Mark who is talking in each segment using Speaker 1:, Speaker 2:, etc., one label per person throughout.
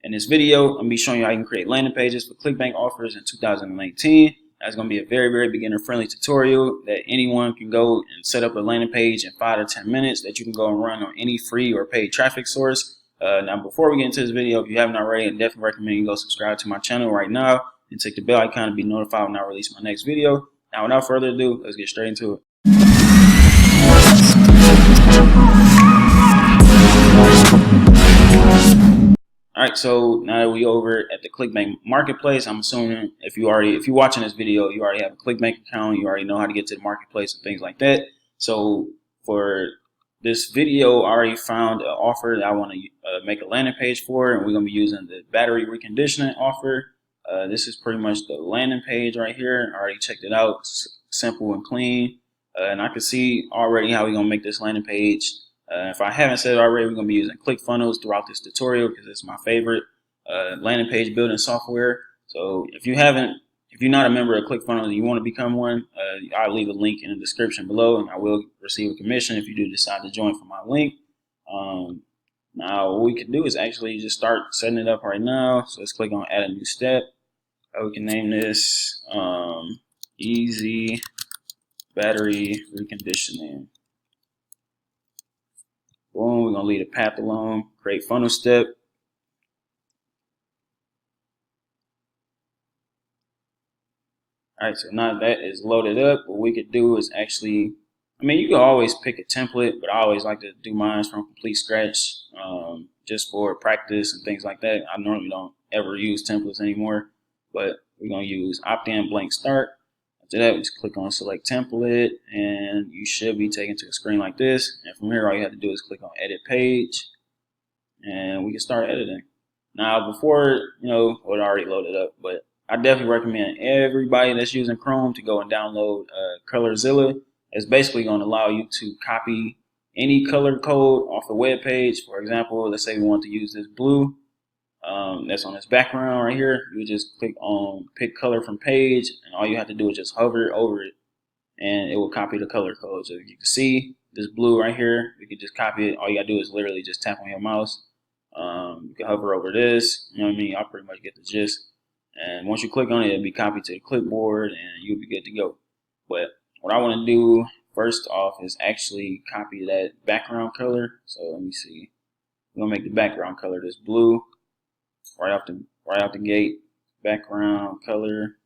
Speaker 1: In this video, I'm going to be showing you how you can create landing pages for Clickbank offers in 2019. That's going to be a very beginner-friendly tutorial that anyone can go and set up a landing page in 5 to 10 minutes that you can go and run on any free or paid traffic source. Now, before we get into this video, if you haven't already, I definitely recommend you go subscribe to my channel right now and take the bell icon to be notified when I release my next video. Now, without further ado, let's get straight into it. Alright, so now that we over at the Clickbank marketplace, I'm assuming if you're watching this video, you already have a Clickbank account, you already know how to get to the marketplace and things like that. So for this video, I already found an offer that I want to make a landing page for, and we're going to be using the battery reconditioning offer. This is pretty much the landing page right here. I already checked it out. It's simple and clean, and I can see already how we're going to make this landing page. If I haven't said it already, we're going to be using Clickfunnels throughout this tutorial because it's my favorite landing page building software. So if you're not a member of Clickfunnels and you want to become one, I'll leave a link in the description below, and I will receive a commission if you do decide to join from my link. Now what we can do is actually just start setting it up right now. So let's click on add a new step. We can name this easy battery reconditioning. Boom, we're going to leave the path alone, create funnel step. Alright, so now that is loaded up, what we could do is actually, you can always pick a template, but I always like to do mine from complete scratch, just for practice and things like that. I normally don't ever use templates anymore, but we're going to use opt-in blank start. After that, we just click on select template, and you should be taken to a screen like this. And from here, all you have to do is click on edit page, and we can start editing. Now, before, it already loaded up, but I definitely recommend everybody that's using Chrome to go and download ColorZilla. It's basically going to allow you to copy any color code off the web page. For example, let's say we want to use this blue. That's on this background right here. You just click on pick color from page, and all you have to do is just hover over it, and it will copy the color code. So you can see this blue right here, you can just copy it. All you gotta do is literally just tap on your mouse. You can hover over this, I'll pretty much get the gist. And once you click on it, it'll be copied to the clipboard, and you'll be good to go. But what I want to do first off is actually copy that background color. So let me see. I'm gonna make the background color this blue. Right out the gate, background color,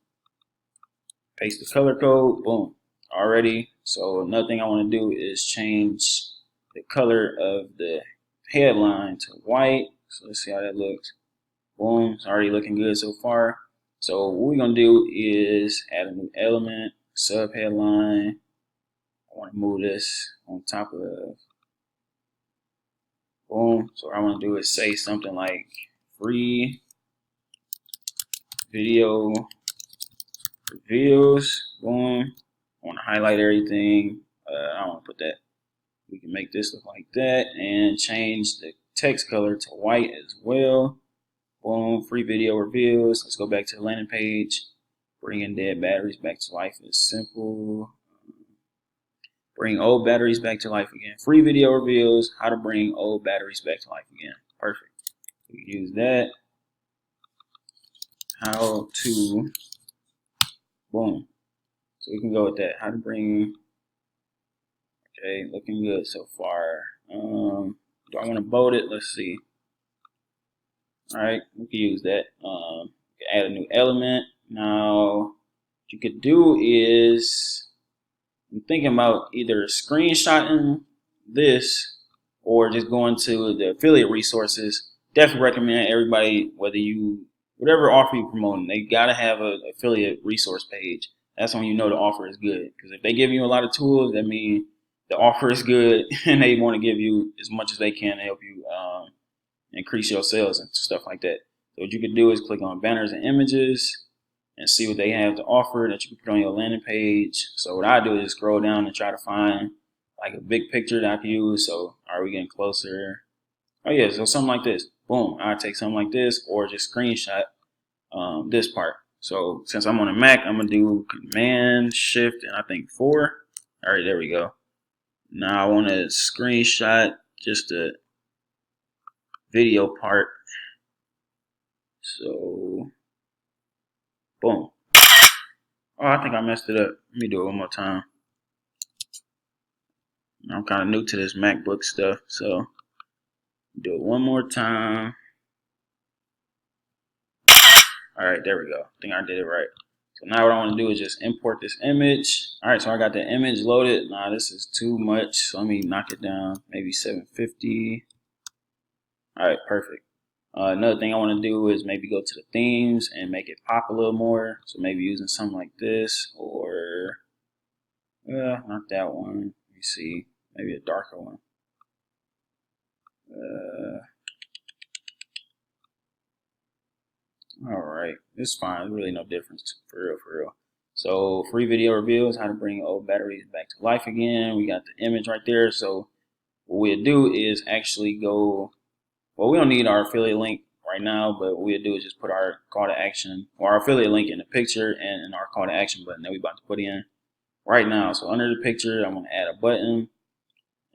Speaker 1: paste the color code, boom, already. So another thing I want to do is change the color of the headline to white. So let's see how that looks. Boom, it's already looking good so far. So what we're gonna do is add a new element, sub headline. I want to move this on top of, boom. So what I want to do is say something like free video reviews. Boom. I want to highlight everything. I don't want to put that. We can make this look like that and change the text color to white as well. Boom. Free video reviews. Let's go back to the landing page. Bringing dead batteries back to life is simple. Bring old batteries back to life again. Free video reviews. How to bring old batteries back to life again. Perfect. We use that. How to, boom. So we can go with that. How to bring, okay, looking good so far. Do I want to bold it? Let's see. Alright, we can use that. We can add a new element. Now, what you could do is, I'm thinking about either screenshotting this or just going to the affiliate resources. Definitely recommend everybody, whatever offer you're promoting, they gotta have an affiliate resource page. That's when you know the offer is good. Because if they give you a lot of tools, that means the offer is good, and they want to give you as much as they can to help you increase your sales and stuff like that. So what you can do is click on banners and images and see what they have to offer that you can put on your landing page. So what I do is scroll down and try to find like a big picture that I can use. So are we getting closer? Oh yeah, so something like this. Boom, I take something like this or just screenshot this part. So since I'm on a Mac, I'm gonna do Command Shift and I think 4. All right, there we go. Now I want to screenshot just the video part. So, boom. Oh, I think I messed it up. Let me do it one more time. I'm kind of new to this MacBook stuff, so do it one more time. All right, there we go. I think I did it right. So now what I want to do is just import this image. All right, so I got the image loaded. Nah, this is too much. So let me knock it down, maybe 750. All right, perfect. Another thing I want to do is maybe go to the themes and make it pop a little more. So maybe using something like this, or not that one. Let me see, maybe a darker one. All right, it's fine. There's really no difference, for real, for real. So free video reveals how to bring old batteries back to life again. We got the image right there. So what we'll do is actually go. Well, we don't need our affiliate link right now, but what we'll do is just put our call to action or our affiliate link in the picture and in our call to action button that we're about to put in right now. So under the picture, I'm going to add a button,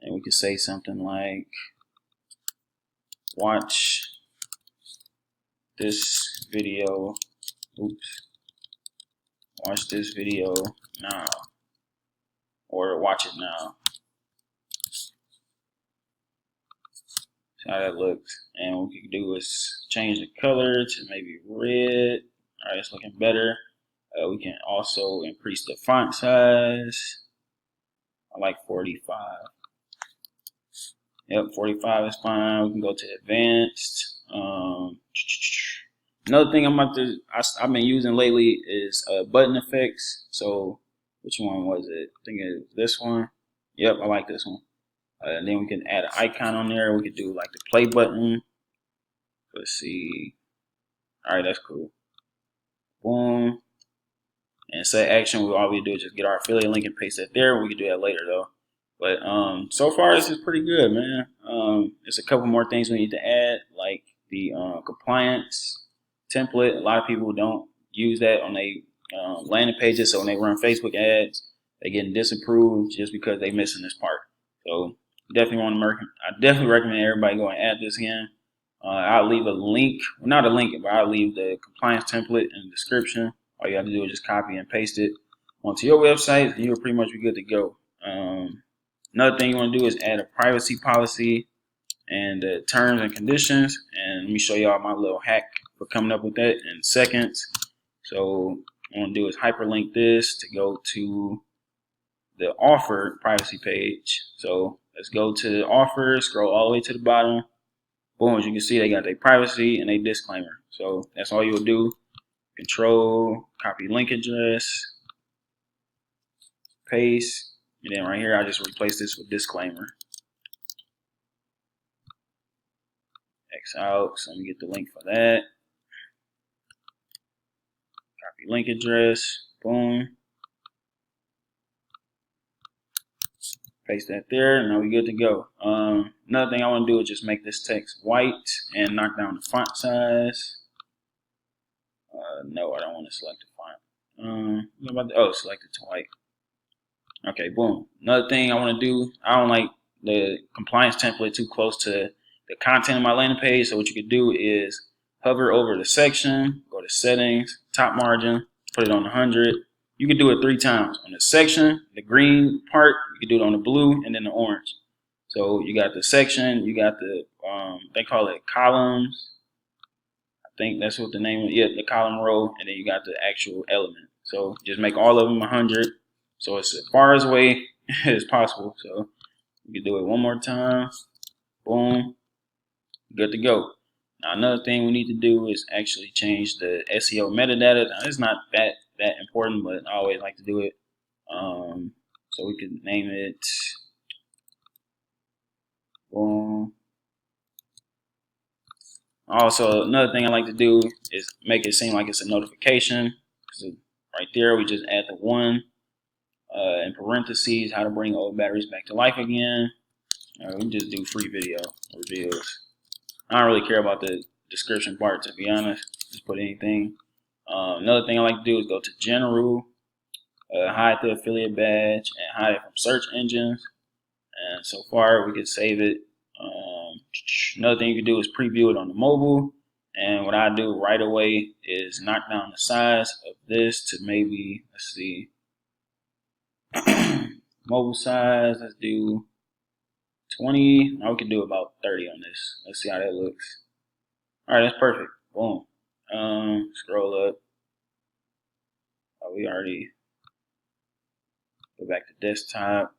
Speaker 1: and we can say something like, watch this video. Oops. Watch this video now, or watch it now. See how that looks. And what we can do is change the color to maybe red. All right, it's looking better. We can also increase the font size. I like 45. Yep, 45 is fine. We can go to advanced. Another thing I've been using lately is button effects. So which one was it? I think it was this one. Yep, I like this one. And then we can add an icon on there. We could do like the play button. Let's see. All right, that's cool. Boom. And set action, all we do is just get our affiliate link and paste that there. We can do that later though. But so far this is pretty good, man. There's a couple more things we need to add, like the compliance template. A lot of people don't use that on their landing pages, so when they run Facebook ads, they're getting disapproved just because they're missing this part. So definitely I definitely recommend everybody go and add this in. I'll leave a link, well, not a link, but I'll leave the compliance template in the description. All you have to do is just copy and paste it onto your website, and you'll pretty much be good to go. Another thing you want to do is add a privacy policy and the terms and conditions. And let me show y'all my little hack for coming up with that in seconds. So what I want to do is hyperlink this to go to the offer privacy page. So let's go to the offer, scroll all the way to the bottom. Boom, as you can see, they got their privacy and their disclaimer. So that's all you'll do. Control, copy link address, paste, and then right here, I just replace this with disclaimer. X out, so let me get the link for that. Copy link address, boom. Paste that there, and now we're good to go. Another thing I want to do is just make this text white and knock down the font size. No, I don't want to select the font. What about select it to white. Okay, boom. Another thing I want to do, I don't like the compliance template too close to the content of my landing page. So what you could do is hover over the section, go to settings, top margin, put it on 100. You can do it 3 times. On the section, the green part, you can do it on the blue and then the orange. So you got the section, you got the, they call it columns. I think that's what the name is. Yeah, the column row, and then you got the actual element. So just make all of them 100. So it's as far away as possible. So you can do it one more time. Boom. Good to go. Now another thing we need to do is actually change the SEO metadata. Now, it's not that important, but I always like to do it. So we can name it. Boom. Also, another thing I like to do is make it seem like it's a notification. So right there, we just add the 1 in parentheses, how to bring old batteries back to life again. We can just do free video reveals. I don't really care about the description part, to be honest. Just put anything. Another thing I like to do is go to general, hide the affiliate badge, and hide it from search engines. And so far, we can save it. Another thing you can do is preview it on the mobile. And what I do right away is knock down the size of this to maybe, let's see, mobile size, let's do 20. Now we can do about 30 on this. Let's see how that looks. All right, that's perfect. Boom. Scroll up. Oh, we already go back to desktop.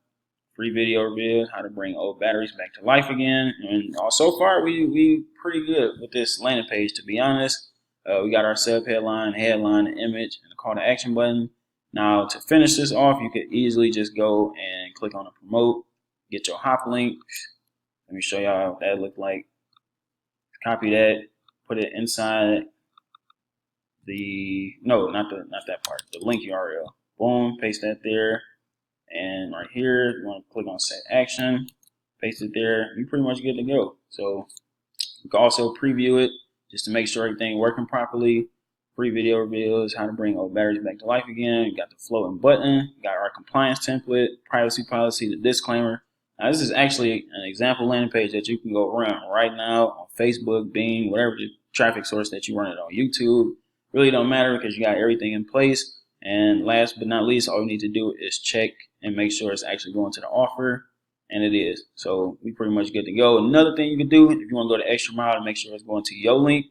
Speaker 1: Free video reviews, how to bring old batteries back to life again. And so far, we pretty good with this landing page, to be honest. We got our sub headline, image, and a call to action button. Now, to finish this off, you could easily just go and click on the promote, get your hop links. Let me show y'all what that look like. Copy that, put it inside the, no, not that part, the link URL. Boom, paste that there. And right here, you want to click on set action, paste it there. You're pretty much good to go. So you can also preview it just to make sure everything working properly. Free video reveals, how to bring old batteries back to life again. You got the floating button, you got our compliance template, privacy policy, the disclaimer. Now this is actually an example landing page that you can go run right now on Facebook, Bing, whatever the traffic source that you run it on, YouTube. Really don't matter because you got everything in place. And last but not least, all you need to do is check and make sure it's actually going to the offer, and it is. So we pretty much good to go. Another thing you can do, if you want to go the extra mile to make sure it's going to your link,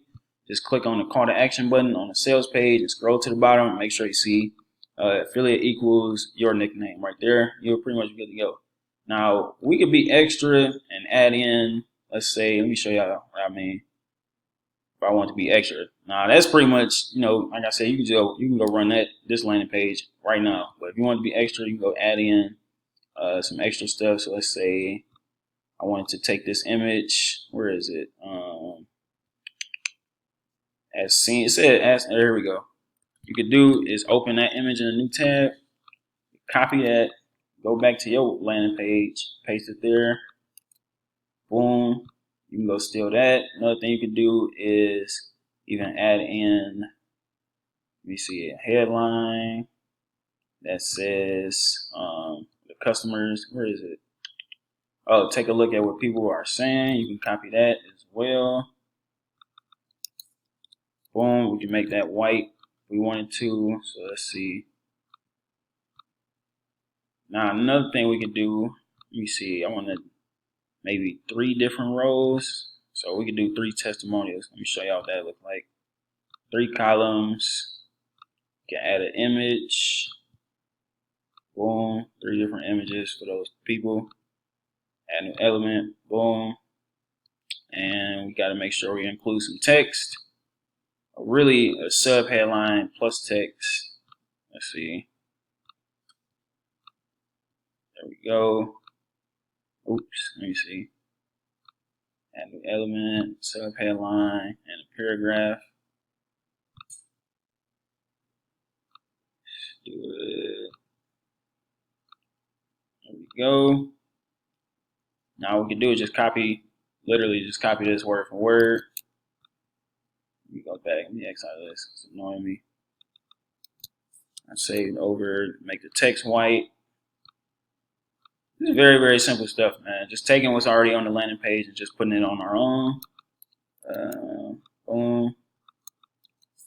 Speaker 1: just click on the call to action button on the sales page and scroll to the bottom and make sure you see affiliate equals your nickname right there. You're pretty much good to go. Now, we could be extra and add in, let's say, let me show y'all what I mean. If I want to be extra. Now that's pretty much, like I said, you can go run this landing page right now. But if you want to be extra, you can go add in some extra stuff. So let's say I wanted to take this image. Where is it? As seen. It said there we go. You could do is open that image in a new tab, copy that, go back to your landing page, paste it there. Boom. You can go steal that. Another thing you can do is even add in, let me see, a headline that says the customers, where is it? Oh, take a look at what people are saying. You can copy that as well. Boom, we can make that white if we wanted to. So let's see. Now another thing we can do, let me see, I want to maybe 3 different rows. So we can do 3 testimonials. Let me show y'all what that looks like. 3 columns. You can add an image. Boom. 3 different images for those people. Add an element. Boom. And we got to make sure we include some text. Really a sub headline plus text. Let's see. There we go. Oops. Let me see. Add an element, sub headline, and a paragraph. Do it. There we go. Now what we can do is just literally just copy this word for word. Let me go back. Let me X out of this. It's annoying me. I saved over, make the text white. This is very, very simple stuff, man. Just taking what's already on the landing page and just putting it on our own. Boom.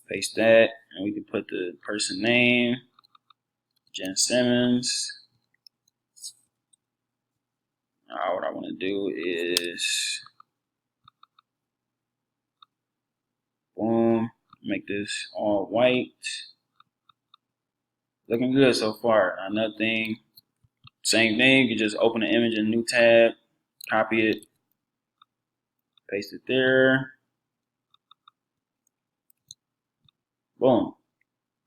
Speaker 1: Paste that, and we can put the person name, Jen Simmons. Now what I want to do is, boom, make this all white. Looking good so far. Another thing, same thing, you just open the image in a new tab, copy it, paste it there. Boom.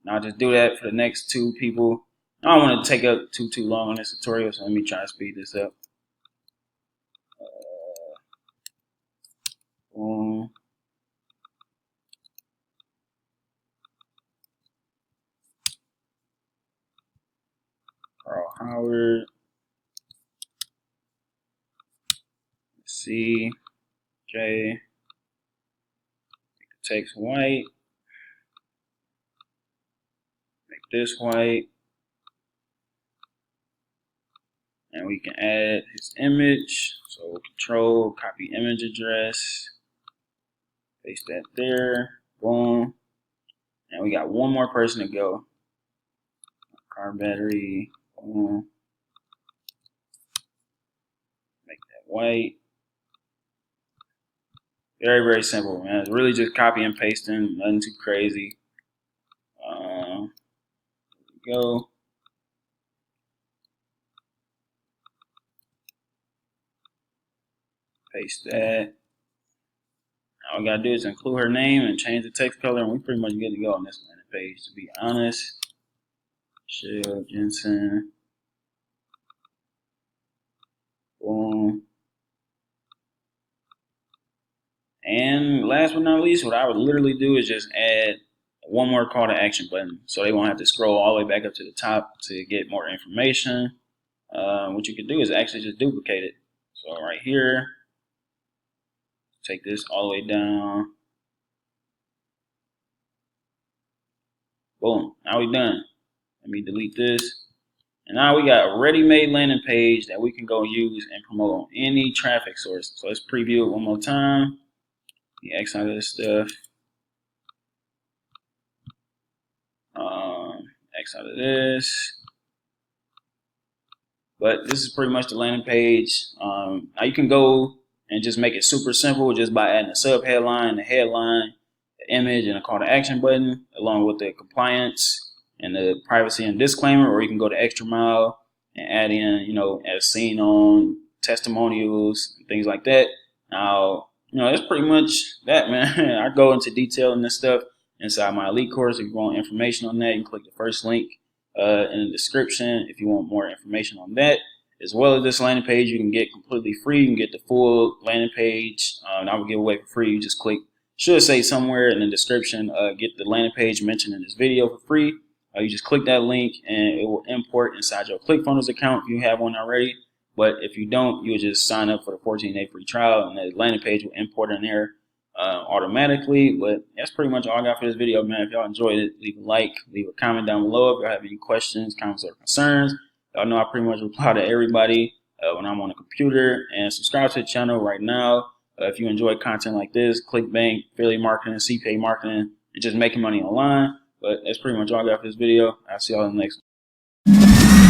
Speaker 1: Now just do that for the next 2 people. I don't want to take up too long on this tutorial, so let me try to speed this up. Boom. Carl Howard. C. J. Make the text white. Make this white. And we can add his image. So control, copy image address. Paste that there. Boom. And we got one more person to go. Car battery. Boom. Make that white. Very, very simple, man. It's really just copy and pasting. Nothing too crazy. Go. Paste that. All we gotta do is include her name and change the text color, and we pretty much good to go on this landing page. To be honest, Shell Jensen. Boom. And last but not least, what I would literally do is just add one more call to action button, so they won't have to scroll all the way back up to the top to get more information. What you can do is actually just duplicate it. So right here, take this all the way down. Boom. Now we're done. Let me delete this. And now we got a ready-made landing page that we can go use and promote on any traffic source. So let's preview it one more time. X out of this stuff. X out of this. But this is pretty much the landing page. Now you can go and just make it super simple just by adding a sub headline, the headline, the image, and a call to action button, along with the compliance and the privacy and disclaimer. Or you can go the extra mile and add in, as seen on, testimonials and things like that. Now, that's pretty much that, man. I go into detail in this stuff inside my elite course. If you want information on that, you can click the first link in the description if you want more information on that. As well as this landing page, you can get completely free. You can get the full landing page. And I will give away for free. You just click, should say somewhere in the description, get the landing page mentioned in this video for free. You just click that link and it will import inside your Clickfunnels account if you have one already. But if you don't, you'll just sign up for the 14-day free trial, and the landing page will import in there automatically. But that's pretty much all I got for this video, man. If y'all enjoyed it, leave a like, leave a comment down below. If y'all have any questions, comments, or concerns, y'all know I pretty much reply to everybody when I'm on a computer. And subscribe to the channel right now. If you enjoy content like this, Clickbank, affiliate marketing, CPA marketing, and just making money online. But that's pretty much all I got for this video. I'll see y'all in the next one.